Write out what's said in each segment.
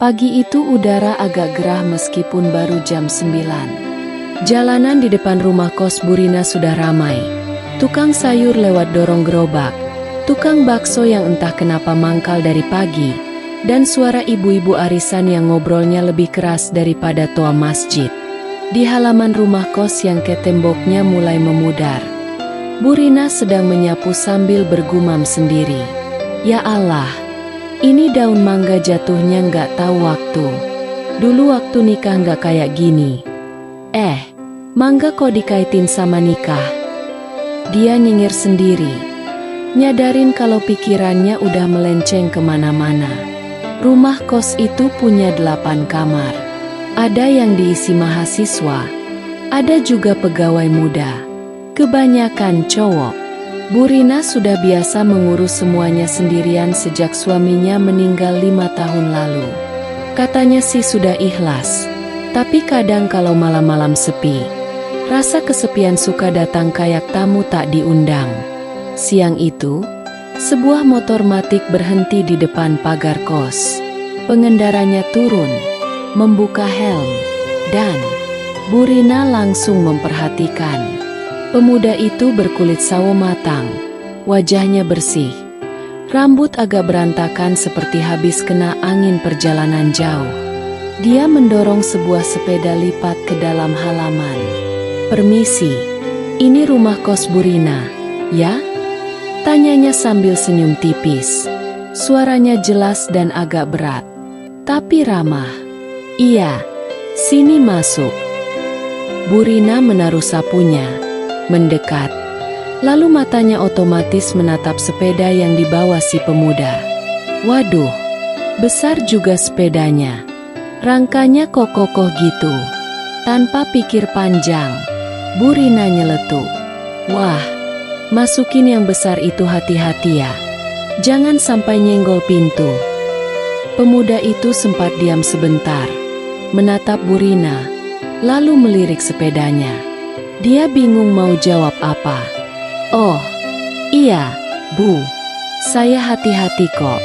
Pagi itu udara agak gerah meskipun baru jam 9. Jalanan di depan rumah kos Bu Rina sudah ramai. Tukang sayur lewat dorong gerobak, tukang bakso yang entah kenapa mangkal dari pagi, dan suara ibu-ibu arisan yang ngobrolnya lebih keras daripada toa masjid. Di halaman rumah kos yang ke temboknya mulai memudar, Bu Rina sedang menyapu sambil bergumam sendiri. Ya Allah, ini daun mangga jatuhnya nggak tahu waktu. Dulu waktu nikah nggak kayak gini. Mangga kok dikaitin sama nikah? Dia nyengir sendiri, nyadarin kalau pikirannya udah melenceng kemana-mana. Rumah kos itu punya 8 kamar. Ada yang diisi mahasiswa, ada juga pegawai muda. Kebanyakan cowok. Bu Rina sudah biasa mengurus semuanya sendirian sejak suaminya meninggal 5 tahun lalu. Katanya sih sudah ikhlas, tapi kadang kalau malam-malam sepi, rasa kesepian suka datang kayak tamu tak diundang. Siang itu, sebuah motor matic berhenti di depan pagar kos. Pengendaranya turun, membuka helm, dan Bu Rina langsung memperhatikan. Pemuda itu berkulit sawo matang, wajahnya bersih, rambut agak berantakan seperti habis kena angin perjalanan jauh. Dia mendorong sebuah sepeda lipat ke dalam halaman. "Permisi, ini rumah kos Bu Rina, ya?" tanyanya sambil senyum tipis. Suaranya jelas dan agak berat, tapi ramah. "Iya, sini masuk." Bu Rina menaruh sapunya, mendekat, lalu matanya otomatis menatap sepeda yang dibawa si pemuda. Waduh, besar juga sepedanya. Rangkanya kok kokoh gitu. Tanpa pikir panjang, Bu Rina nyeletuk. "Wah, masukin yang besar itu hati-hati ya. Jangan sampai nyenggol pintu." Pemuda itu sempat diam sebentar, menatap Bu Rina, lalu melirik sepedanya. Dia bingung mau jawab apa. "Oh, iya, Bu. Saya hati-hati kok,"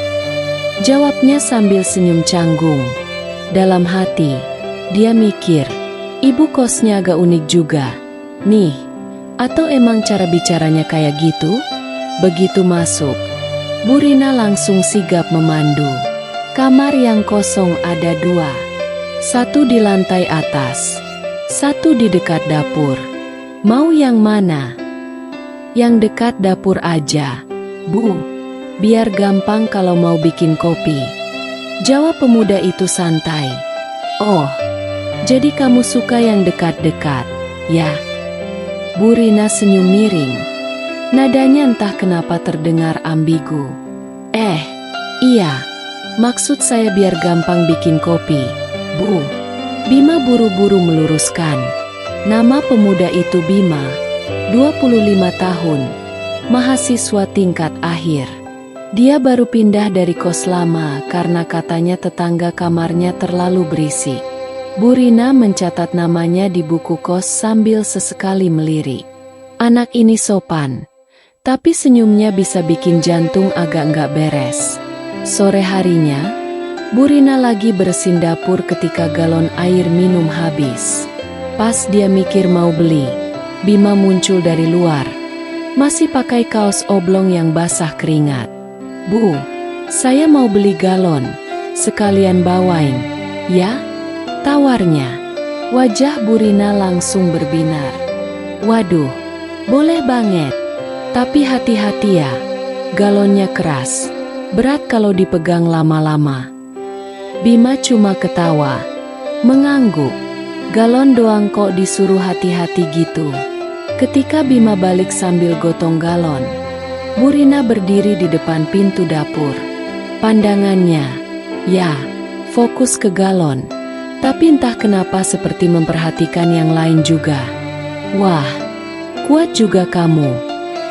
jawabnya sambil senyum canggung. Dalam hati, dia mikir, ibu kosnya agak unik juga. Nih, atau emang cara bicaranya kayak gitu? Begitu masuk, Bu Rina langsung sigap memandu. Kamar yang kosong ada 2. Satu di lantai atas, satu di dekat dapur. "Mau yang mana?" "Yang dekat dapur aja, Bu. Biar gampang kalau mau bikin kopi," jawab pemuda itu santai. "Oh, jadi kamu suka yang dekat-dekat, ya?" Bu Rina senyum miring. Nadanya entah kenapa terdengar ambigu. Iya, maksud saya biar gampang bikin kopi, Bu." Bima buru-buru meluruskan. Nama pemuda itu Bima, 25 tahun, mahasiswa tingkat akhir. Dia baru pindah dari kos lama karena katanya tetangga kamarnya terlalu berisik. Bu Rina mencatat namanya di buku kos sambil sesekali melirik. Anak ini sopan, tapi senyumnya bisa bikin jantung agak nggak beres. Sore harinya, Bu Rina lagi bersihin dapur ketika galon air minum habis. Pas dia mikir mau beli, Bima muncul dari luar. Masih pakai kaos oblong yang basah keringat. "Bu, saya mau beli galon, sekalian bawain, ya?" tawarnya. Wajah Bu Rina langsung berbinar. "Waduh, boleh banget. Tapi hati-hati ya, galonnya keras, berat kalau dipegang lama-lama." Bima cuma ketawa, mengangguk. "Galon doang kok disuruh hati-hati gitu." Ketika Bima balik sambil gotong galon, Bu Rina berdiri di depan pintu dapur. Pandangannya, ya, fokus ke galon, tapi entah kenapa seperti memperhatikan yang lain juga. "Wah, kuat juga kamu.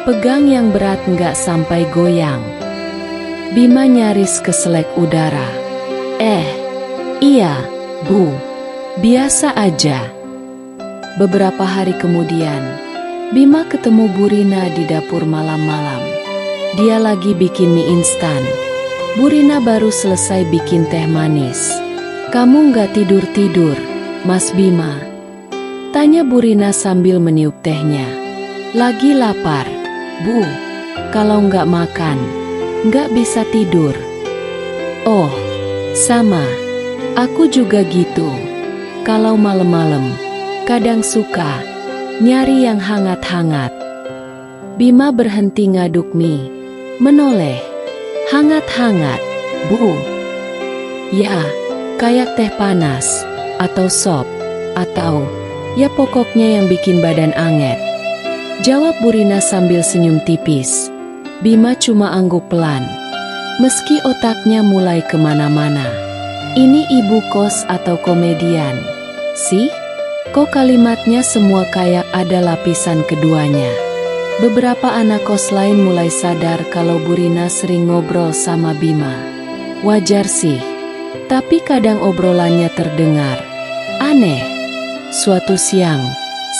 Pegang yang berat nggak sampai goyang." Bima nyaris keselek udara. Iya, Bu. Biasa aja." Beberapa hari kemudian, Bima ketemu Bu Rina di dapur malam-malam. Dia lagi bikin mie instan. Bu Rina baru selesai bikin teh manis. Kamu nggak tidur-tidur, Mas Bima? Tanya Burina sambil meniup tehnya. Lagi lapar, Bu. Kalau nggak makan, nggak bisa tidur. Oh, sama. Aku juga gitu. Kalau malam-malam, kadang suka nyari yang hangat-hangat. Bima berhenti ngaduk mie, menoleh. Hangat-hangat, Bu. Ya, kayak teh panas, atau sop, atau ya pokoknya yang bikin badan anget. Jawab Burina sambil senyum tipis. Bima cuma angguk pelan. Meski otaknya mulai kemana-mana. Ini ibu kos atau komedian? Sih? Kok kalimatnya semua kayak ada lapisan keduanya? Beberapa anak kos lain mulai sadar kalau Burina sering ngobrol sama Bima. Wajar sih, tapi kadang obrolannya terdengar aneh. Suatu siang,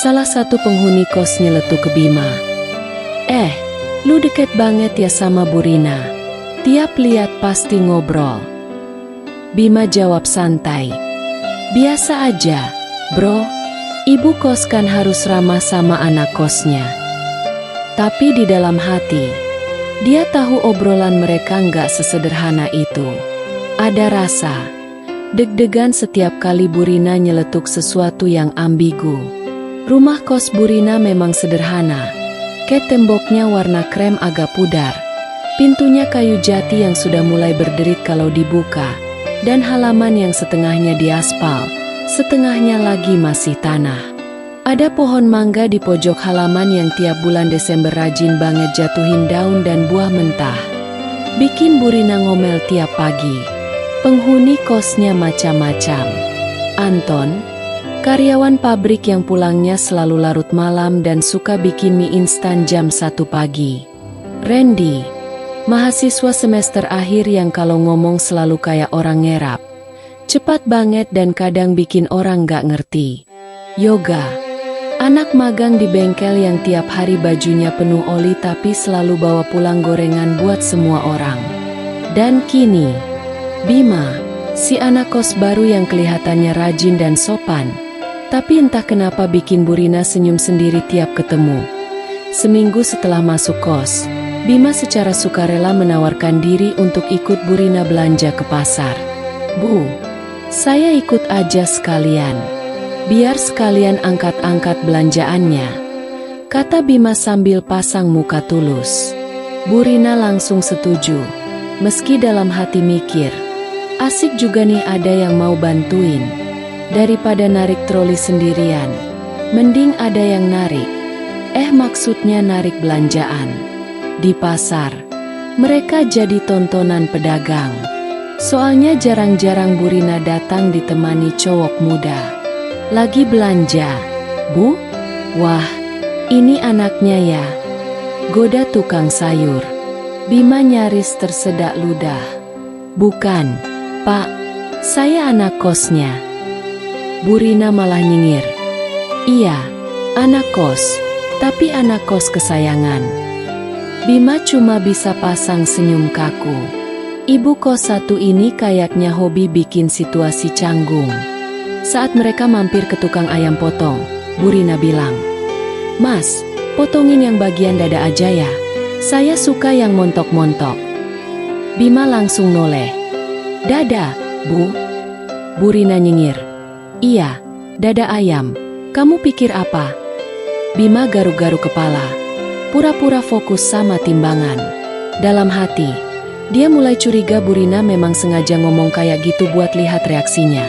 salah satu penghuni kos nyeletuk ke Bima. Lu deket banget ya sama Burina. Tiap lihat pasti ngobrol. Bima jawab santai. Biasa aja, bro. Ibu kos kan harus ramah sama anak kosnya. Tapi di dalam hati, dia tahu obrolan mereka nggak sesederhana itu. Ada rasa deg-degan setiap kali Burina nyeletuk sesuatu yang ambigu. Rumah kos Burina memang sederhana. Ket temboknya warna krem agak pudar. Pintunya kayu jati yang sudah mulai berderit kalau dibuka. Dan halaman yang setengahnya diaspal, setengahnya lagi masih tanah. Ada pohon mangga di pojok halaman yang tiap bulan Desember rajin banget jatuhin daun dan buah mentah. Bikin Burina ngomel tiap pagi. Penghuni kosnya macam-macam. Anton, karyawan pabrik yang pulangnya selalu larut malam dan suka bikin mie instan jam 1 pagi. Randy, mahasiswa semester akhir yang kalau ngomong selalu kayak orang ngerap. Cepat banget dan kadang bikin orang gak ngerti. Yoga, anak magang di bengkel yang tiap hari bajunya penuh oli tapi selalu bawa pulang gorengan buat semua orang. Dan kini, Bima, si anak kos baru yang kelihatannya rajin dan sopan. Tapi entah kenapa bikin Burina senyum sendiri tiap ketemu. Seminggu setelah masuk kos, Bima secara sukarela menawarkan diri untuk ikut Burina belanja ke pasar. Bu, saya ikut aja sekalian. Biar sekalian angkat-angkat belanjaannya, kata Bima sambil pasang muka tulus. Burina langsung setuju, meski dalam hati mikir, asik juga nih ada yang mau bantuin. Daripada narik troli sendirian, mending ada yang narik. Maksudnya narik belanjaan. Di pasar, mereka jadi tontonan pedagang. Soalnya jarang-jarang Burina datang ditemani cowok muda. Lagi belanja, Bu? Wah, ini anaknya ya. Goda tukang sayur. Bima nyaris tersedak ludah. Bukan, Pak. Saya anak kosnya. Burina malah nyengir. Iya, anak kos. Tapi anak kos kesayangan. Bima cuma bisa pasang senyum kaku. Ibu kos satu ini kayaknya hobi bikin situasi canggung. Saat mereka mampir ke tukang ayam potong, Burina bilang, Mas, potongin yang bagian dada aja ya. Saya suka yang montok-montok. Bima langsung noleh. Dada, Bu? Burina nyengir. Iya, dada ayam. Kamu pikir apa? Bima garuk-garuk kepala. Pura-pura fokus sama timbangan. Dalam hati, dia mulai curiga Burina memang sengaja ngomong kayak gitu buat lihat reaksinya.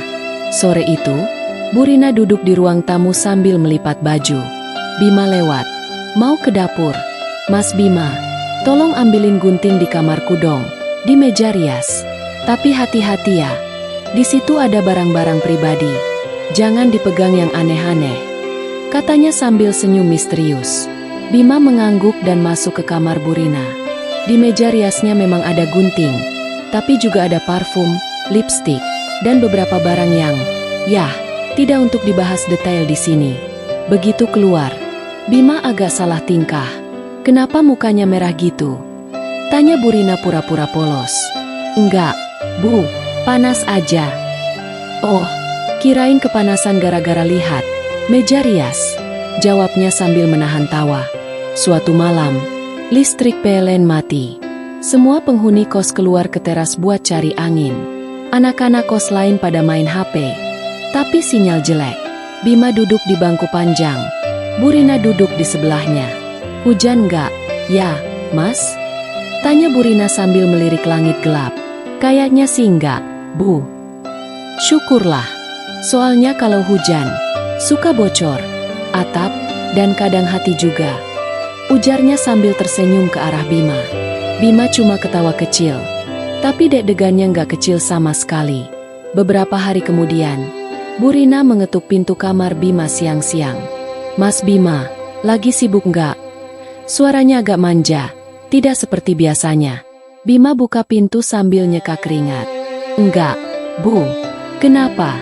Sore itu, Burina duduk di ruang tamu sambil melipat baju. Bima lewat. Mau ke dapur. Mas Bima, tolong ambilin gunting di kamarku dong. Di meja rias. Tapi hati-hati ya. Di situ ada barang-barang pribadi. Jangan dipegang yang aneh-aneh. Katanya sambil senyum misterius. Bima mengangguk dan masuk ke kamar Burina. Di meja riasnya memang ada gunting. Tapi juga ada parfum, lipstik, dan beberapa barang yang, tidak untuk dibahas detail di sini. Begitu keluar, Bima agak salah tingkah. Kenapa mukanya merah gitu? Tanya Burina pura-pura polos. Enggak, Bu, panas aja. Oh, kirain kepanasan gara-gara lihat meja rias, jawabnya sambil menahan tawa. Suatu malam, listrik PLN mati. Semua penghuni kos keluar ke teras buat cari angin. Anak-anak kos lain pada main HP. Tapi sinyal jelek. Bima duduk di bangku panjang. Burina duduk di sebelahnya. Hujan nggak? Ya, Mas? Tanya Burina sambil melirik langit gelap. Kayaknya sih nggak, Bu. Syukurlah. Soalnya kalau hujan, suka bocor, atap, dan kadang hati juga. Ujarnya sambil tersenyum ke arah Bima. Bima cuma ketawa kecil. Tapi deg-degannya nggak kecil sama sekali. Beberapa hari kemudian, Burina mengetuk pintu kamar Bima siang-siang. Mas Bima, lagi sibuk nggak? Suaranya agak manja, tidak seperti biasanya. Bima buka pintu sambil nyeka keringat. Enggak, Bu. Kenapa?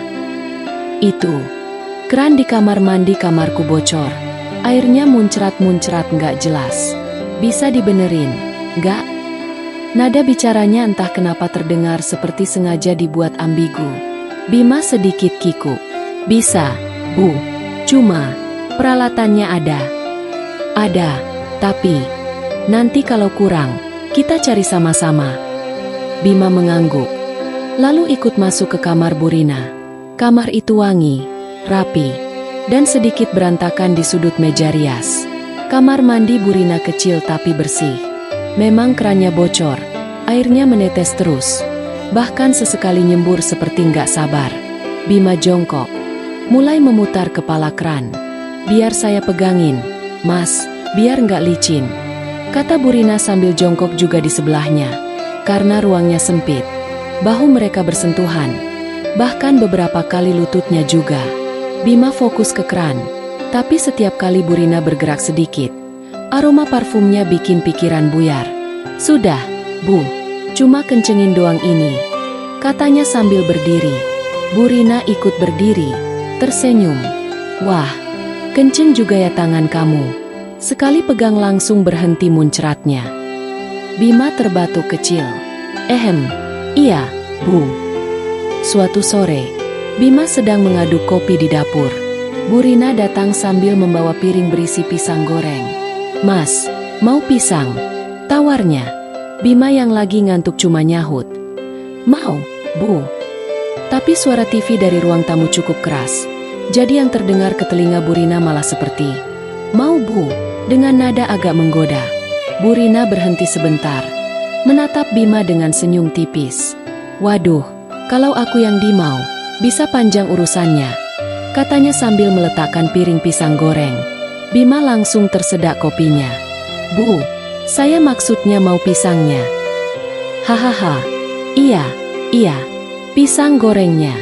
Itu. Keran di kamar mandi kamarku bocor. Airnya muncrat-muncrat nggak jelas. Bisa dibenerin, nggak? Nada bicaranya entah kenapa terdengar seperti sengaja dibuat ambigu. Bima sedikit kikuk. Bisa, Bu. Cuma, peralatannya ada. Ada, tapi nanti kalau kurang, kita cari sama-sama. Bima mengangguk. Lalu ikut masuk ke kamar Burina. Kamar itu wangi, rapi, dan sedikit berantakan di sudut meja rias. Kamar mandi Burina kecil tapi bersih. Memang kerannya bocor, airnya menetes terus. Bahkan sesekali nyembur seperti nggak sabar. Bima jongkok, mulai memutar kepala keran. Biar saya pegangin, Mas, biar nggak licin, kata Burina sambil jongkok juga di sebelahnya. Karena ruangnya sempit, bahu mereka bersentuhan. Bahkan beberapa kali lututnya juga. Bima fokus ke keran, tapi setiap kali Burina bergerak sedikit, aroma parfumnya bikin pikiran buyar. Sudah, Bu, cuma kencengin doang ini, katanya sambil berdiri. Burina ikut berdiri, tersenyum. Wah, kenceng juga ya tangan kamu. Sekali pegang langsung berhenti muncratnya. Bima terbatuk kecil. Iya, Bu. Suatu sore, Bima sedang mengaduk kopi di dapur. Burina datang sambil membawa piring berisi pisang goreng. Mas, mau pisang? Tawarnya. Bima yang lagi ngantuk cuma nyahut. Mau, Bu. Tapi suara TV dari ruang tamu cukup keras. Jadi yang terdengar ke telinga Burina malah seperti, mau Bu, dengan nada agak menggoda. Burina berhenti sebentar, menatap Bima dengan senyum tipis. Waduh, kalau aku yang dimau, bisa panjang urusannya, katanya sambil meletakkan piring pisang goreng. Bima langsung tersedak kopinya. Bu, saya maksudnya mau pisangnya. Hahaha, iya, pisang gorengnya.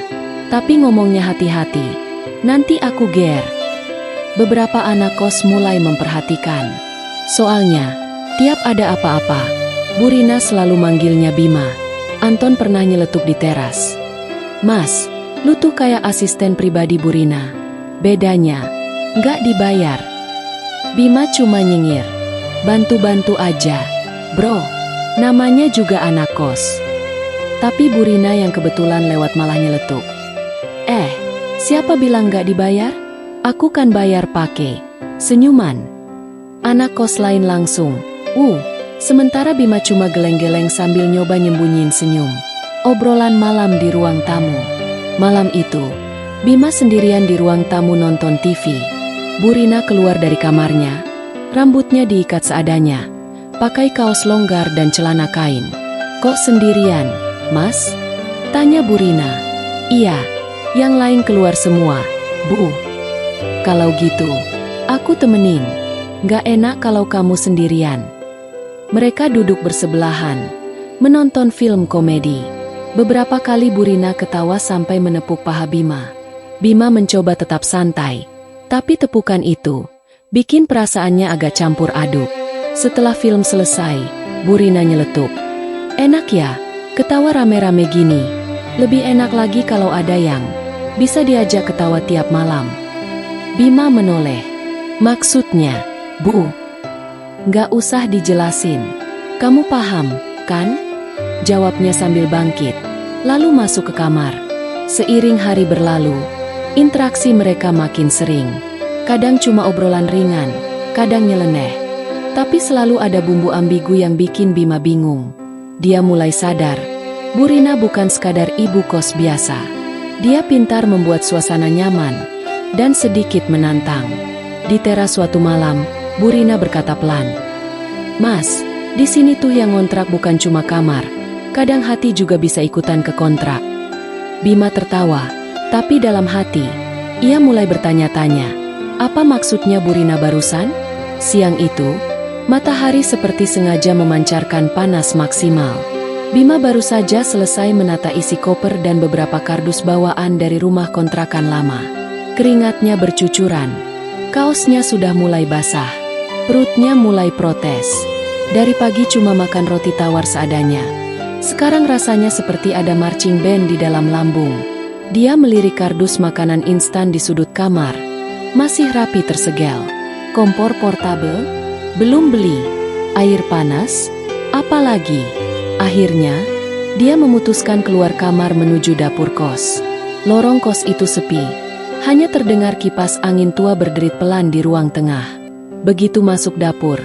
Tapi ngomongnya hati-hati, nanti aku ger. Beberapa anak kos mulai memperhatikan. Soalnya, tiap ada apa-apa, Burina selalu manggilnya Bima. Anton pernah nyeletuk di teras. Mas, lu tuh kayak asisten pribadi Burina. Bedanya, nggak dibayar. Bima cuma nyengir. Bantu-bantu aja. Bro, namanya juga anak kos. Tapi Burina yang kebetulan lewat malah nyeletuk. Siapa bilang nggak dibayar? Aku kan bayar pakai senyuman. Anak kos lain langsung. Sementara Bima cuma geleng-geleng sambil nyoba nyembunyiin senyum. Obrolan malam di ruang tamu. Malam itu, Bima sendirian di ruang tamu nonton TV. Burina keluar dari kamarnya. Rambutnya diikat seadanya. Pakai kaos longgar dan celana kain. Kok sendirian, Mas? Tanya Burina. Iya, yang lain keluar semua, Bu. Kalau gitu, aku temenin. Gak enak kalau kamu sendirian. Mereka duduk bersebelahan, menonton film komedi. Beberapa kali Burina ketawa sampai menepuk paha Bima. Bima mencoba tetap santai, tapi tepukan itu bikin perasaannya agak campur aduk. Setelah film selesai, Burina nyeletuk. Enak ya, ketawa rame-rame gini. Lebih enak lagi kalau ada yang bisa diajak ketawa tiap malam. Bima menoleh. Maksudnya, Bu? Gak usah dijelasin. Kamu paham, kan? Jawabnya sambil bangkit, lalu masuk ke kamar. Seiring hari berlalu, interaksi mereka makin sering. Kadang cuma obrolan ringan, kadang nyeleneh. Tapi selalu ada bumbu ambigu yang bikin Bima bingung. Dia mulai sadar, Bu Rina bukan sekadar ibu kos biasa. Dia pintar membuat suasana nyaman dan sedikit menantang. Di teras suatu malam, Bu Rina berkata pelan, "Mas, di sini tuh yang ngontrak bukan cuma kamar. Kadang hati juga bisa ikutan ke kontrak." Bima tertawa, tapi dalam hati, ia mulai bertanya-tanya, apa maksudnya Bu Rina barusan? Siang itu, matahari seperti sengaja memancarkan panas maksimal. Bima baru saja selesai menata isi koper dan beberapa kardus bawaan dari rumah kontrakan lama. Keringatnya bercucuran, kaosnya sudah mulai basah, perutnya mulai protes. Dari pagi cuma makan roti tawar seadanya. Sekarang rasanya seperti ada marching band di dalam lambung. Dia melirik kardus makanan instan di sudut kamar. Masih rapi tersegel. Kompor portabel? Belum beli. Air panas? Apalagi? Akhirnya, dia memutuskan keluar kamar menuju dapur kos. Lorong kos itu sepi. Hanya terdengar kipas angin tua berderit pelan di ruang tengah. Begitu masuk dapur,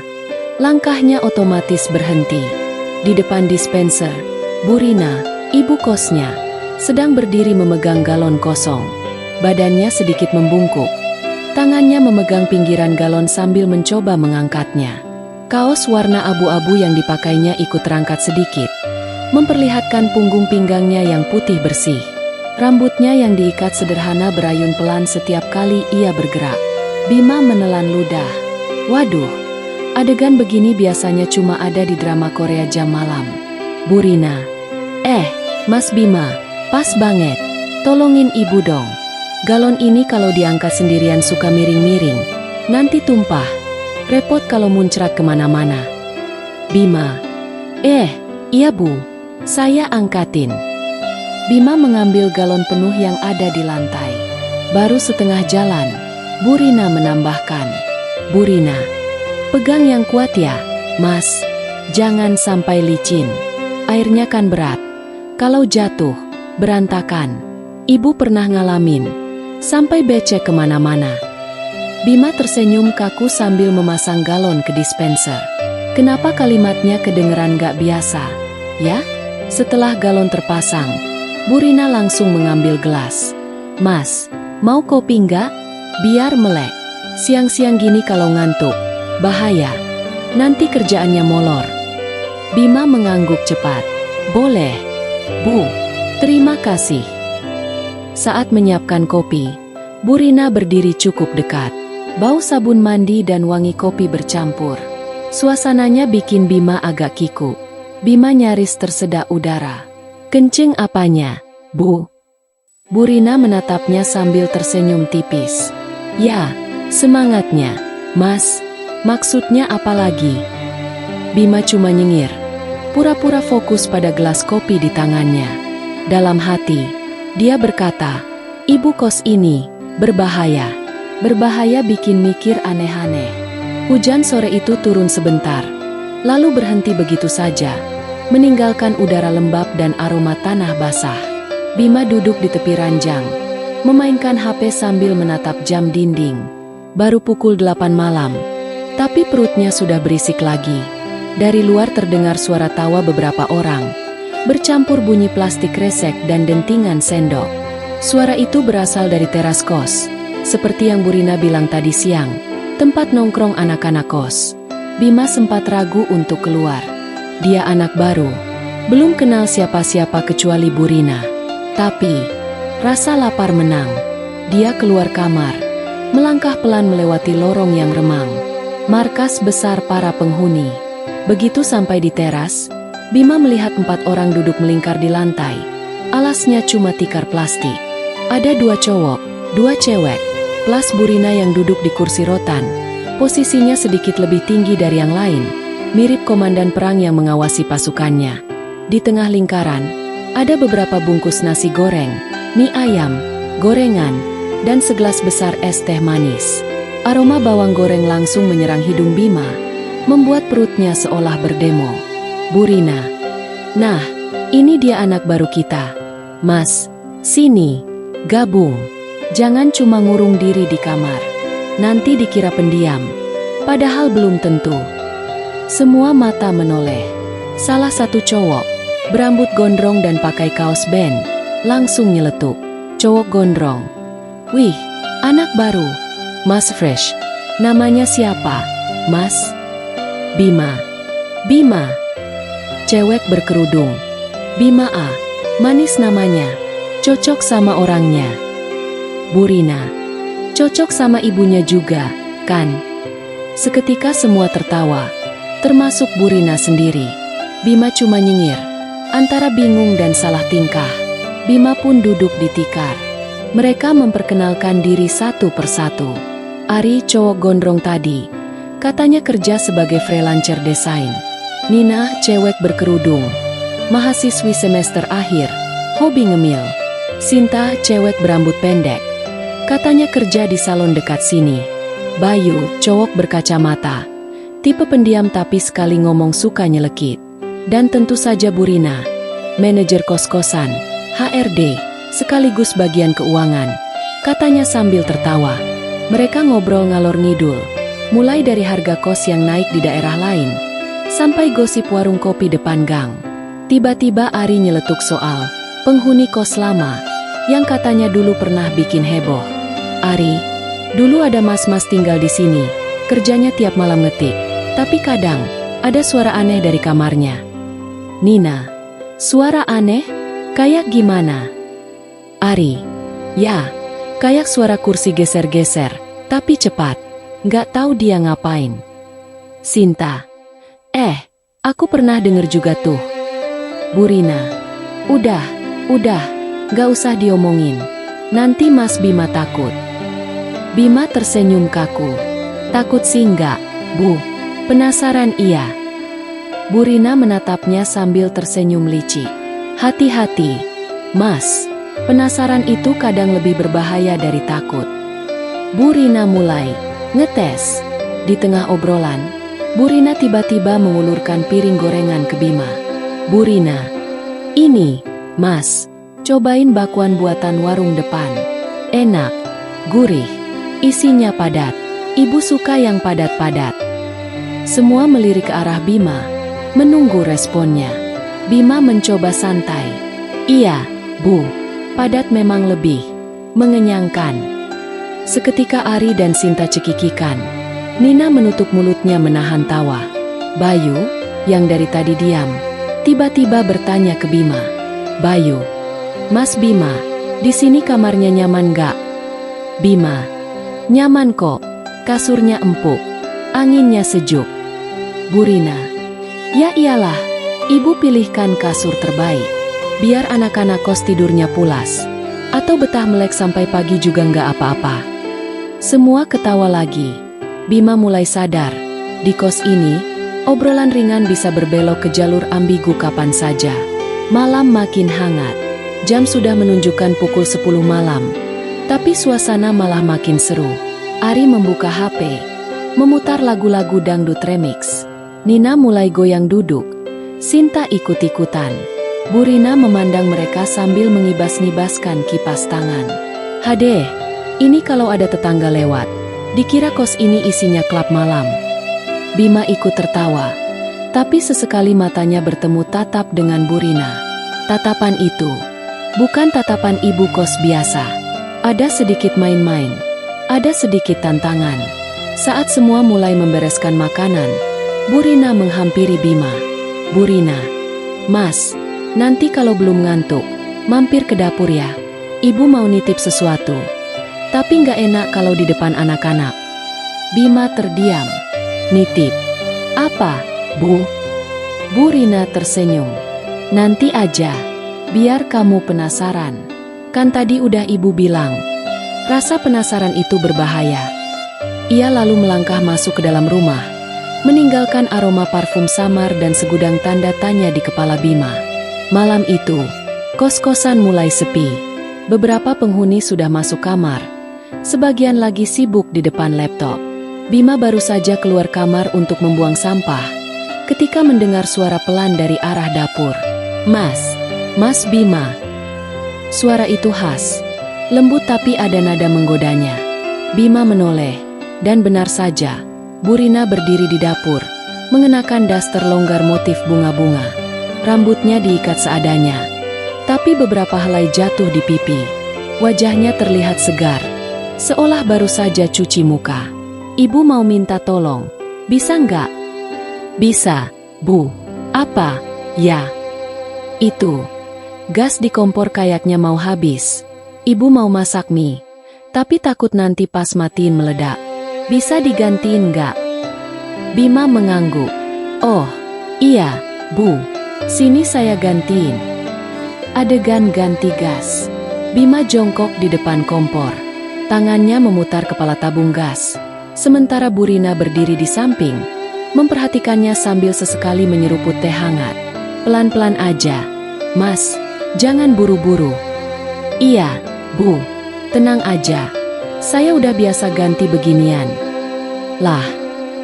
langkahnya otomatis berhenti. Di depan dispenser, Bu Rina, ibu kosnya, sedang berdiri memegang galon kosong. Badannya sedikit membungkuk. Tangannya memegang pinggiran galon sambil mencoba mengangkatnya. Kaos warna abu-abu yang dipakainya ikut terangkat sedikit, memperlihatkan punggung pinggangnya yang putih bersih. Rambutnya yang diikat sederhana berayun pelan setiap kali ia bergerak. Bima menelan ludah. Waduh, adegan begini biasanya cuma ada di drama Korea jam malam. Bu Rina, Mas Bima, pas banget. Tolongin ibu dong. Galon ini kalau diangkat sendirian suka miring-miring. Nanti tumpah. Repot kalau muncrat kemana-mana. Bima, iya Bu, saya angkatin. Bima mengambil galon penuh yang ada di lantai. Baru setengah jalan, Bu Rina menambahkan. Bu Rina, pegang yang kuat ya, Mas. Jangan sampai licin. Airnya kan berat. Kalau jatuh, berantakan. Ibu pernah ngalamin. Sampai becek kemana-mana. Bima tersenyum kaku sambil memasang galon ke dispenser. Kenapa kalimatnya kedengeran gak biasa? Ya? Setelah galon terpasang, Bu Rina langsung mengambil gelas. Mas, mau kopi nggak? Biar melek. Siang-siang gini kalau ngantuk, bahaya. Nanti kerjaannya molor. Bima mengangguk cepat. Boleh, Bu. Terima kasih. Saat menyiapkan kopi, Bu Rina berdiri cukup dekat. Bau sabun mandi dan wangi kopi bercampur. Suasananya bikin Bima agak kiku. Bima nyaris tersedak udara. Kencing apanya, Bu? Bu Rina menatapnya sambil tersenyum tipis. Ya, semangatnya, Mas. Maksudnya apa lagi? Bima cuma nyengir. Pura-pura fokus pada gelas kopi di tangannya. Dalam hati, dia berkata, ibu kos ini berbahaya. Berbahaya bikin mikir aneh-aneh. Hujan sore itu turun sebentar, lalu berhenti begitu saja, meninggalkan udara lembab dan aroma tanah basah. Bima duduk di tepi ranjang, memainkan HP sambil menatap jam dinding. Baru pukul 8 malam, tapi perutnya sudah berisik lagi. Dari luar terdengar suara tawa beberapa orang, bercampur bunyi plastik kresek dan dentingan sendok. Suara itu berasal dari teras kos. Seperti yang Bu Rina bilang tadi siang, tempat nongkrong anak-anak kos. Bima sempat ragu untuk keluar. Dia anak baru, belum kenal siapa-siapa kecuali Bu Rina. Tapi, rasa lapar menang. Dia keluar kamar, melangkah pelan melewati lorong yang remang. Markas besar para penghuni. Begitu sampai di teras, Bima melihat 4 orang duduk melingkar di lantai. Alasnya cuma tikar plastik. Ada 2 cowok, 2 cewek. Plus Bu Rina yang duduk di kursi rotan. Posisinya sedikit lebih tinggi dari yang lain, mirip komandan perang yang mengawasi pasukannya. Di tengah lingkaran, ada beberapa bungkus nasi goreng, mie ayam, gorengan, dan segelas besar es teh manis. Aroma bawang goreng langsung menyerang hidung Bima, membuat perutnya seolah berdemo. Bu Rina, nah, ini dia anak baru kita. Mas, Sini, gabung. Jangan cuma ngurung diri di kamar. Nanti dikira pendiam. Padahal belum tentu. Semua mata menoleh. Salah satu cowok, berambut gondrong dan pakai kaos band, langsung nyeletuk. Cowok gondrong. Wih, anak baru. Mas Fresh. Namanya siapa, Mas? Bima. Bima. Cewek berkerudung. Bima A. Manis namanya. Cocok sama orangnya. Burina. Cocok sama ibunya juga, kan? Seketika semua tertawa, termasuk Burina sendiri. Bima cuma nyengir, antara bingung dan salah tingkah. Bima pun duduk di tikar. Mereka memperkenalkan diri satu persatu. Ari, cowok gondrong tadi, katanya kerja sebagai freelancer desain. Nina, cewek berkerudung, mahasiswi semester akhir, hobi ngemil. Sinta, cewek berambut pendek, katanya kerja di salon dekat sini. Bayu, cowok berkacamata, tipe pendiam tapi sekali ngomong suka nyelekit. Dan tentu saja Burina, manajer kos-kosan, HRD, sekaligus bagian keuangan, katanya sambil tertawa. Mereka ngobrol ngalor ngidul, mulai dari harga kos yang naik di daerah lain, sampai gosip warung kopi depan gang. Tiba-tiba Ari nyeletuk soal penghuni kos lama, yang katanya dulu pernah bikin heboh. Ari, dulu ada mas-mas tinggal di sini, kerjanya tiap malam ngetik, tapi kadang ada suara aneh dari kamarnya. Nina, suara aneh? Kayak gimana? Ari, ya, kayak suara kursi geser-geser, tapi cepat. Nggak tahu dia ngapain. Sinta, aku pernah denger juga tuh. Burina, udah, nggak usah diomongin. Nanti Mas Bima takut. Bima tersenyum kaku. Takut sih nggak, Bu. Penasaran iya. Burina menatapnya sambil tersenyum licik. Hati-hati, Mas. Penasaran itu kadang lebih berbahaya dari takut. Burina mulai ngetes. Di tengah obrolan, Burina tiba-tiba mengulurkan piring gorengan ke Bima. Burina, ini, Mas, cobain bakwan buatan warung depan. Enak, gurih, isinya padat. Ibu suka yang padat-padat. Semua melirik ke arah Bima, menunggu responnya. Bima mencoba santai. Iya, Bu, padat memang lebih mengenyangkan. Seketika Ari dan Sinta cekikikan. Nina menutup mulutnya menahan tawa. Bayu, yang dari tadi diam, tiba-tiba bertanya ke Bima. Bayu, Mas Bima, di sini kamarnya nyaman gak? Bima, nyaman kok, kasurnya empuk, anginnya sejuk. Burina, ya iyalah, ibu pilihkan kasur terbaik, biar anak-anak kos tidurnya pulas, atau betah melek sampai pagi juga nggak apa-apa. Semua ketawa lagi. Bima mulai sadar, di kos ini, obrolan ringan bisa berbelok ke jalur ambigu kapan saja. Malam makin hangat, jam sudah menunjukkan pukul 10 malam, tapi suasana malah makin seru. Ari membuka HP, memutar lagu-lagu dangdut remix. Nina mulai goyang duduk, Sinta ikut-ikutan. Burina memandang mereka sambil mengibas-ngibaskan kipas tangan. Hadeh, ini kalau ada tetangga lewat, dikira kos ini isinya klub malam. Bima ikut tertawa, tapi sesekali matanya bertemu tatap dengan Burina. Tatapan itu bukan tatapan ibu kos biasa. Ada sedikit main-main, ada sedikit tantangan. Saat semua mulai membereskan makanan, Burina menghampiri Bima. Burina, Mas, nanti kalau belum ngantuk, mampir ke dapur ya. Ibu mau nitip sesuatu. Tapi nggak enak kalau di depan anak-anak. Bima terdiam. Nitip. Apa, Bu? Burina tersenyum. Nanti aja, biar kamu penasaran. Kan tadi udah ibu bilang. Rasa penasaran itu berbahaya. Ia lalu melangkah masuk ke dalam rumah, meninggalkan aroma parfum samar dan segudang tanda tanya di kepala Bima. Malam itu, kos-kosan mulai sepi. Beberapa penghuni sudah masuk kamar, sebagian lagi sibuk di depan laptop. Bima baru saja keluar kamar untuk membuang sampah, ketika mendengar suara pelan dari arah dapur. Mas Bima. Suara itu khas, lembut tapi ada nada menggodanya. Bima menoleh, dan benar saja, Bu Rina berdiri di dapur, mengenakan daster longgar motif bunga-bunga. Rambutnya diikat seadanya, tapi beberapa helai jatuh di pipi. Wajahnya terlihat segar, seolah baru saja cuci muka. Ibu mau minta tolong, bisa nggak? Bisa, Bu. Apa? Ya. Itu. Gas di kompor kayaknya mau habis. Ibu mau masak mie, tapi takut nanti pas matiin meledak. Bisa digantiin nggak? Bima mengangguk. Oh, iya, Bu. Sini saya gantiin. Adegan ganti gas. Bima jongkok di depan kompor. Tangannya memutar kepala tabung gas. Sementara Bu Rina berdiri di samping, memperhatikannya sambil sesekali menyeruput teh hangat. Pelan-pelan aja. Mas, jangan buru-buru. Iya, Bu. Tenang aja. Saya udah biasa ganti beginian. Lah,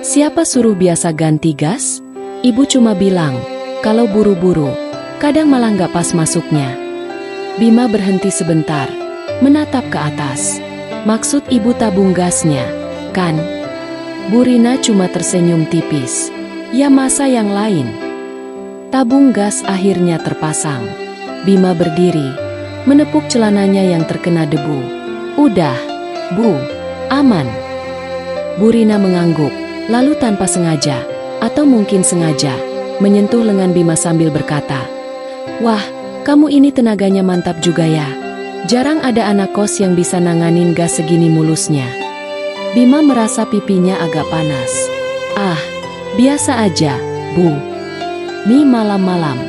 siapa suruh biasa ganti gas? Ibu cuma bilang, kalau buru-buru, kadang malah nggak pas masuknya. Bima berhenti sebentar, menatap ke atas. Maksud ibu tabung gasnya, kan? Bu Rina cuma tersenyum tipis. Ya masa yang lain? Tabung gas akhirnya terpasang. Bima berdiri, menepuk celananya yang terkena debu. Udah, Bu, aman. Bu Rina mengangguk, lalu tanpa sengaja, atau mungkin sengaja, menyentuh lengan Bima sambil berkata, "Wah, kamu ini tenaganya mantap juga ya. Jarang ada anak kos yang bisa nanganin gas segini mulusnya." Bima merasa pipinya agak panas. Ah, biasa aja, Bu. Mie malam-malam.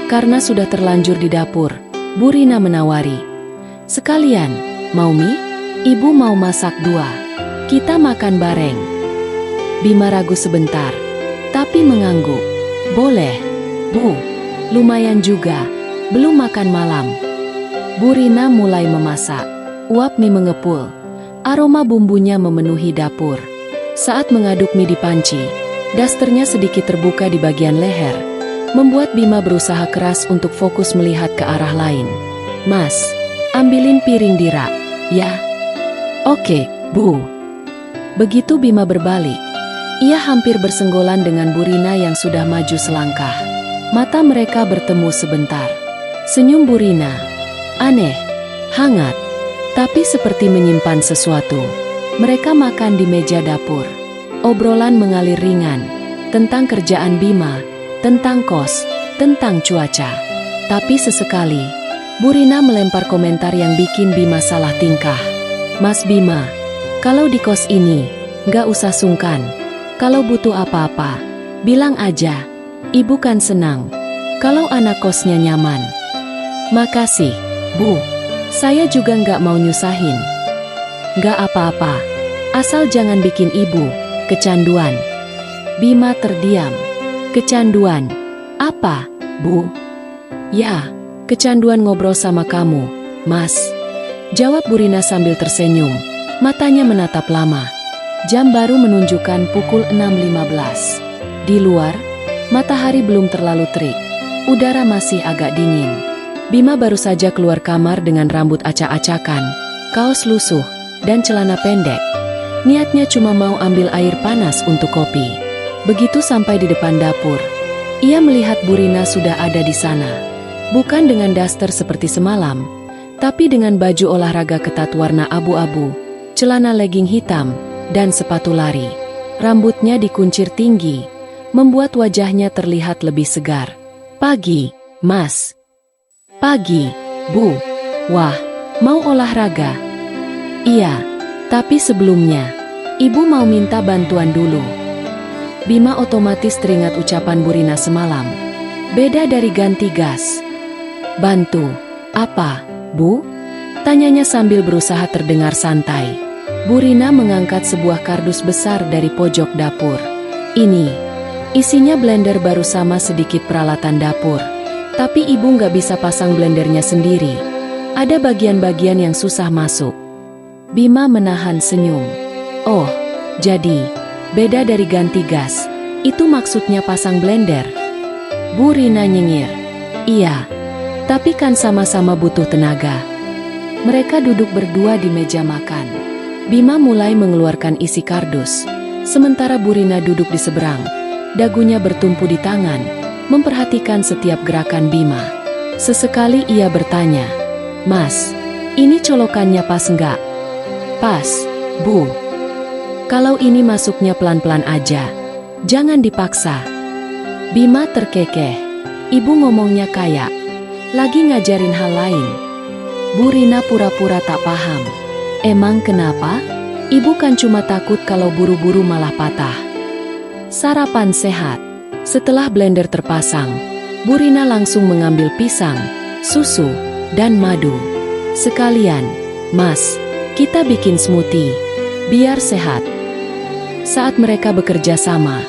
Karena sudah terlanjur di dapur, Bu Rina menawari. Sekalian, mau mie? Ibu mau masak 2. Kita makan bareng. Bima ragu sebentar, tapi mengangguk. Boleh, Bu. Lumayan juga, belum makan malam. Bu Rina mulai memasak. Uap mie mengepul. Aroma bumbunya memenuhi dapur. Saat mengaduk mie di panci, dasternya sedikit terbuka di bagian leher, membuat Bima berusaha keras untuk fokus melihat ke arah lain. Mas, ambilin piring di rak, ya? Oke, Bu. Begitu Bima berbalik, ia hampir bersenggolan dengan Bu Rina yang sudah maju selangkah. Mata mereka bertemu sebentar. Senyum Bu Rina, aneh, hangat, tapi seperti menyimpan sesuatu. Mereka makan di meja dapur. Obrolan mengalir ringan, tentang kerjaan Bima, tentang kos, tentang cuaca. Tapi sesekali, Bu Rina melempar komentar yang bikin Bima salah tingkah. Mas Bima, kalau di kos ini, nggak usah sungkan. Kalau butuh apa-apa, bilang aja. Ibu kan senang kalau anak kosnya nyaman. Makasih, Bu. Saya juga nggak mau nyusahin. Nggak apa-apa, asal jangan bikin ibu kecanduan. Bima terdiam. Kecanduan? Apa, Bu? Ya, kecanduan ngobrol sama kamu, Mas. Jawab Bu Rina sambil tersenyum. Matanya menatap lama. Jam baru menunjukkan pukul 6.15. Di luar, matahari belum terlalu terik. Udara masih agak dingin. Bima baru saja keluar kamar dengan rambut acak-acakan, kaos lusuh, dan celana pendek. Niatnya cuma mau ambil air panas untuk kopi. Begitu sampai di depan dapur, ia melihat Bu Rina sudah ada di sana. Bukan dengan daster seperti semalam, tapi dengan baju olahraga ketat warna abu-abu, celana legging hitam, dan sepatu lari. Rambutnya dikuncir tinggi, membuat wajahnya terlihat lebih segar. Pagi, Mas. Pagi, Bu. Wah, mau olahraga? Iya, tapi sebelumnya, Ibu mau minta bantuan dulu. Bima otomatis teringat ucapan Bu Rina semalam. Beda dari ganti gas. Bantu? Apa, Bu? Tanyanya sambil berusaha terdengar santai. Bu Rina mengangkat sebuah kardus besar dari pojok dapur. Ini, isinya blender baru sama sedikit peralatan dapur. Tapi ibu nggak bisa pasang blendernya sendiri. Ada bagian-bagian yang susah masuk. Bima menahan senyum. Oh, jadi beda dari ganti gas, itu maksudnya pasang blender? Bu Rina nyengir. Iya, Tapi kan sama-sama butuh tenaga. Mereka duduk berdua di meja makan. Bima mulai mengeluarkan isi kardus, sementara Burina duduk di seberang. Dagunya bertumpu di tangan, memperhatikan setiap gerakan Bima. Sesekali ia bertanya, "Mas, ini colokannya pas enggak?" "Pas, Bu. Kalau ini masuknya pelan-pelan aja. Jangan dipaksa." Bima terkekeh. Ibu ngomongnya kayak lagi ngajarin hal lain. Burina pura-pura tak paham. "Emang kenapa?" "Ibu kan cuma takut kalau buru-buru malah patah." Sarapan sehat. Setelah blender terpasang, Burina langsung mengambil pisang, susu, dan madu. "Sekalian, Mas, kita bikin smoothie, biar sehat." Saat mereka bekerja sama,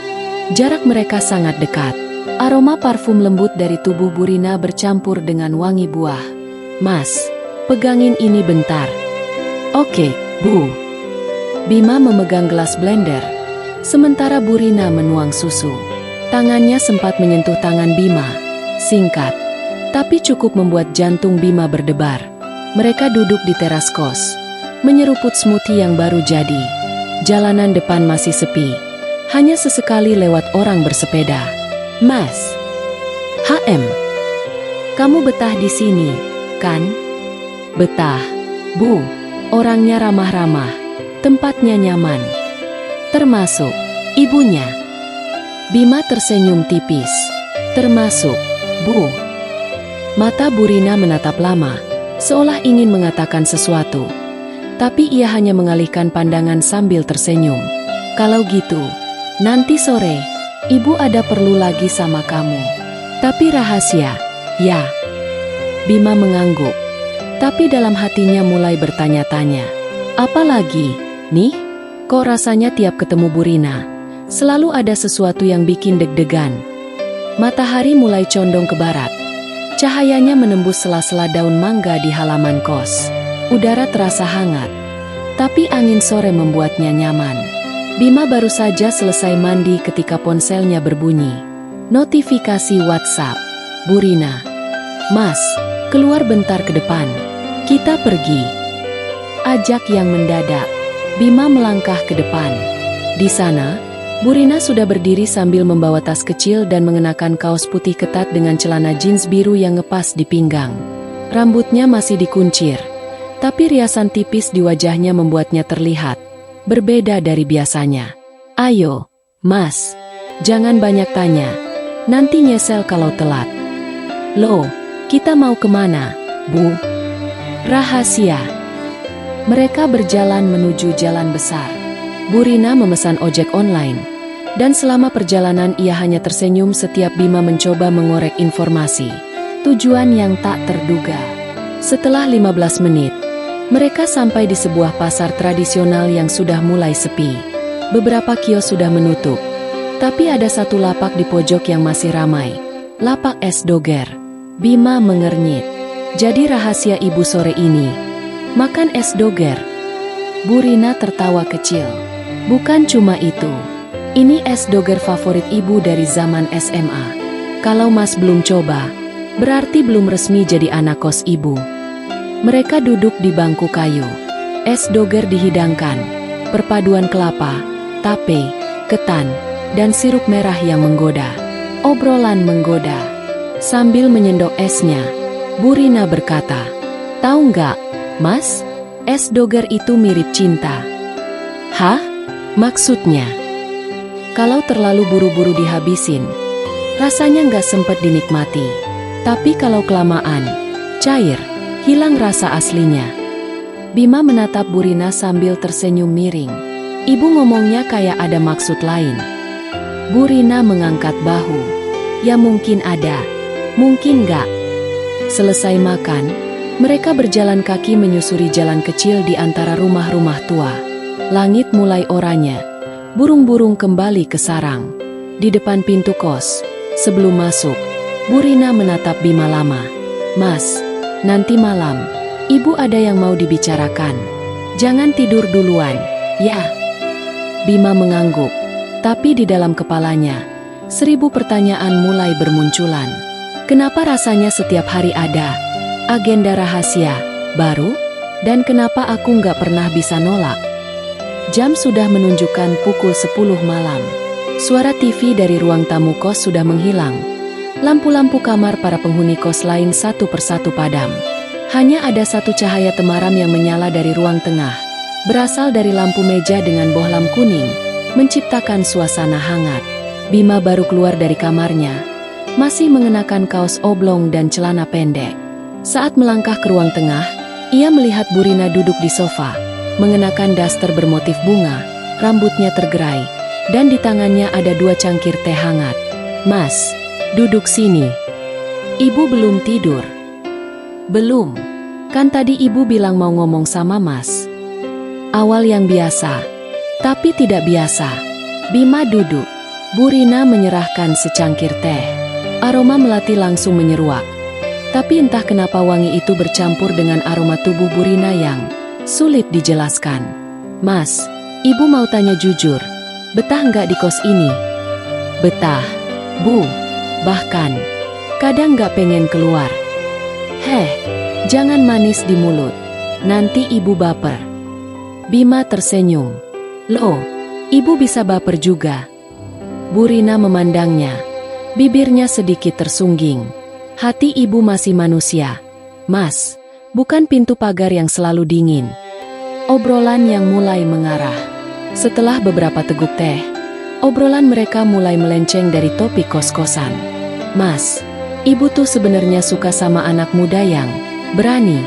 jarak mereka sangat dekat. Aroma parfum lembut dari tubuh Burina bercampur dengan wangi buah. "Mas, pegangin ini bentar." "Oke, Bu." Bima memegang gelas blender, sementara Burina menuang susu. Tangannya sempat menyentuh tangan Bima, singkat, tapi cukup membuat jantung Bima berdebar. Mereka duduk di teras kos, menyeruput smoothie yang baru jadi. Jalanan depan masih sepi, hanya sesekali lewat orang bersepeda. "Mas, kamu betah di sini, kan?" "Betah, Bu. Orangnya ramah-ramah, tempatnya nyaman. Termasuk ibunya." Bima tersenyum tipis. "Termasuk, Bu." Mata Burina menatap lama, seolah ingin mengatakan sesuatu. Tapi ia hanya mengalihkan pandangan sambil tersenyum. "Kalau gitu, nanti sore, Ibu ada perlu lagi sama kamu. Tapi rahasia, ya?" Bima mengangguk, tapi dalam hatinya mulai bertanya-tanya. "Apa lagi, nih? Kok rasanya tiap ketemu Burina, selalu ada sesuatu yang bikin deg-degan." Matahari mulai condong ke barat. Cahayanya menembus sela-sela daun mangga di halaman kos. Udara terasa hangat, tapi angin sore membuatnya nyaman. Bima baru saja selesai mandi ketika ponselnya berbunyi. Notifikasi WhatsApp. "Burina. Mas, keluar bentar ke depan. Kita pergi." Ajak yang mendadak. Bima melangkah ke depan. Di sana, Burina sudah berdiri sambil membawa tas kecil dan mengenakan kaos putih ketat dengan celana jeans biru yang ngepas di pinggang. Rambutnya masih dikuncir, tapi riasan tipis di wajahnya membuatnya terlihat berbeda dari biasanya. "Ayo, Mas, jangan banyak tanya. Nanti nyesel kalau telat." "Loh, kita mau kemana, Bu?" "Rahasia." Mereka berjalan menuju jalan besar. Burina memesan ojek online, dan selama perjalanan ia hanya tersenyum setiap Bima mencoba mengorek informasi. Tujuan yang tak terduga. Setelah 15 menit, mereka sampai di sebuah pasar tradisional yang sudah mulai sepi. Beberapa kios sudah menutup, tapi ada satu lapak di pojok yang masih ramai. Lapak es doger. Bima mengernyit. Jadi rahasia ibu sore ini, makan es doger. Burina tertawa kecil. "Bukan cuma itu. Ini es doger favorit ibu dari zaman SMA. Kalau Mas belum coba, berarti belum resmi jadi anak kos ibu." Mereka duduk di bangku kayu. Es doger dihidangkan. Perpaduan kelapa, tape, ketan, dan sirup merah yang menggoda. Obrolan menggoda. Sambil menyendok esnya, Burina berkata, "Tahu nggak, Mas? Es doger itu mirip cinta." "Hah? Maksudnya?" "Kalau terlalu buru-buru dihabisin, rasanya nggak sempet dinikmati. Tapi kalau kelamaan, cair, hilang rasa aslinya." Bima menatap Burina sambil tersenyum miring. Ibu ngomongnya kayak ada maksud lain. Burina mengangkat bahu. "Ya mungkin ada, mungkin nggak." Selesai makan, mereka berjalan kaki menyusuri jalan kecil di antara rumah-rumah tua. Langit mulai oranye. Burung-burung kembali ke sarang. Di depan pintu kos, sebelum masuk, Burina menatap Bima lama. "Mas, nanti malam, Ibu ada yang mau dibicarakan. Jangan tidur duluan, ya?" Bima mengangguk, tapi di dalam kepalanya, 1000 pertanyaan mulai bermunculan. Kenapa rasanya setiap hari ada agenda rahasia baru? Dan kenapa aku nggak pernah bisa nolak? Jam sudah menunjukkan pukul 10 malam. Suara TV dari ruang tamu kos sudah menghilang. Lampu-lampu kamar para penghuni kos lain satu persatu padam. Hanya ada satu cahaya temaram yang menyala dari ruang tengah. Berasal dari lampu meja dengan bohlam kuning, menciptakan suasana hangat. Bima baru keluar dari kamarnya, masih mengenakan kaos oblong dan celana pendek. Saat melangkah ke ruang tengah, ia melihat Burina duduk di sofa, mengenakan daster bermotif bunga, rambutnya tergerai, dan di tangannya ada 2 cangkir teh hangat. "Mas, duduk sini." "Ibu belum tidur." "Belum. Kan tadi ibu bilang mau ngomong sama mas." Awal yang biasa, tapi tidak biasa. Bima duduk. Burina menyerahkan secangkir teh. Aroma melati langsung menyeruak. Tapi entah kenapa wangi itu bercampur dengan aroma tubuh Burina yang sulit dijelaskan. "Mas, ibu mau tanya jujur, betah nggak di kos ini?" "Betah, Bu. Bahkan, kadang nggak pengen keluar." "Heh, jangan manis di mulut. Nanti ibu baper." Bima tersenyum. "Loh, ibu bisa baper juga?" Burina memandangnya. Bibirnya sedikit tersungging. "Hati ibu masih manusia, Mas, bukan pintu pagar yang selalu dingin." Obrolan yang mulai mengarah. Setelah beberapa teguk teh, obrolan mereka mulai melenceng dari topik kos-kosan. "Mas, ibu tuh sebenarnya suka sama anak muda yang berani,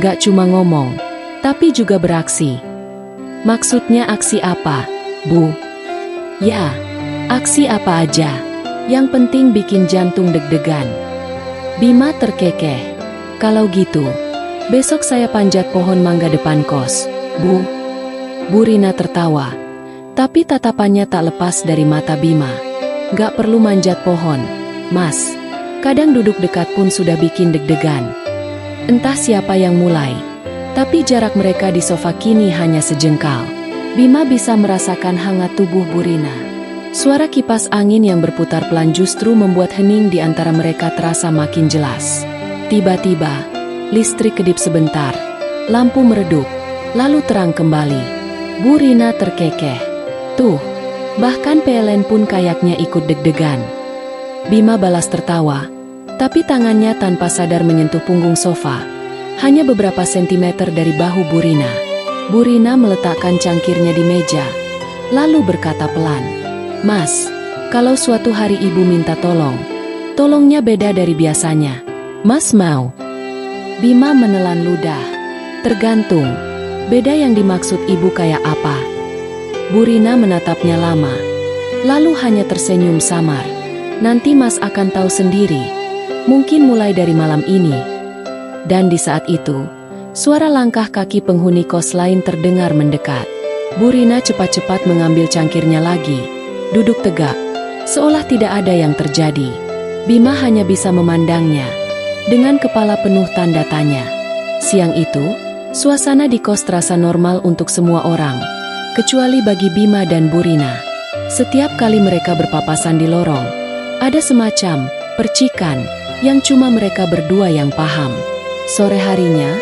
gak cuma ngomong, tapi juga beraksi." "Maksudnya aksi apa, Bu?" "Ya, aksi apa aja. Yang penting bikin jantung deg-degan." Bima terkekeh. "Kalau gitu, besok saya panjat pohon mangga depan kos, Bu." Burina tertawa, tapi tatapannya tak lepas dari mata Bima. "Gak perlu manjat pohon, Mas. Kadang duduk dekat pun sudah bikin deg-degan." Entah siapa yang mulai, tapi jarak mereka di sofa kini hanya sejengkal. Bima bisa merasakan hangat tubuh Burina. Suara kipas angin yang berputar pelan justru membuat hening di antara mereka terasa makin jelas. Tiba-tiba, listrik kedip sebentar, lampu meredup, lalu terang kembali. Burina terkekeh. "Tuh, bahkan PLN pun kayaknya ikut deg-degan." Bima balas tertawa, tapi tangannya tanpa sadar menyentuh punggung sofa, hanya beberapa sentimeter dari bahu Burina. Burina meletakkan cangkirnya di meja, lalu berkata pelan, "Mas, kalau suatu hari ibu minta tolong, tolongnya beda dari biasanya. Mas mau?" Bima menelan ludah. "Tergantung. Beda yang dimaksud ibu kayak apa?" Burina menatapnya lama, lalu hanya tersenyum samar. "Nanti mas akan tahu sendiri. Mungkin mulai dari malam ini." Dan di saat itu, suara langkah kaki penghuni kos lain terdengar mendekat. Burina cepat-cepat mengambil cangkirnya lagi, duduk tegak, seolah tidak ada yang terjadi. Bima hanya bisa memandangnya, dengan kepala penuh tanda tanya. Siang itu, suasana di kos terasa normal untuk semua orang, kecuali bagi Bima dan Burina. Setiap kali mereka berpapasan di lorong, ada semacam percikan yang cuma mereka berdua yang paham. Sore harinya,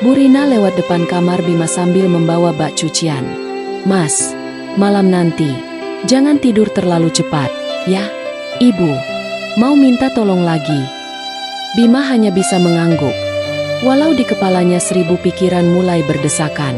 Burina lewat depan kamar Bima sambil membawa bak cucian. "Mas, malam nanti jangan tidur terlalu cepat, ya? Ibu mau minta tolong lagi." Bima hanya bisa mengangguk, walau di kepalanya 1000 pikiran mulai berdesakan.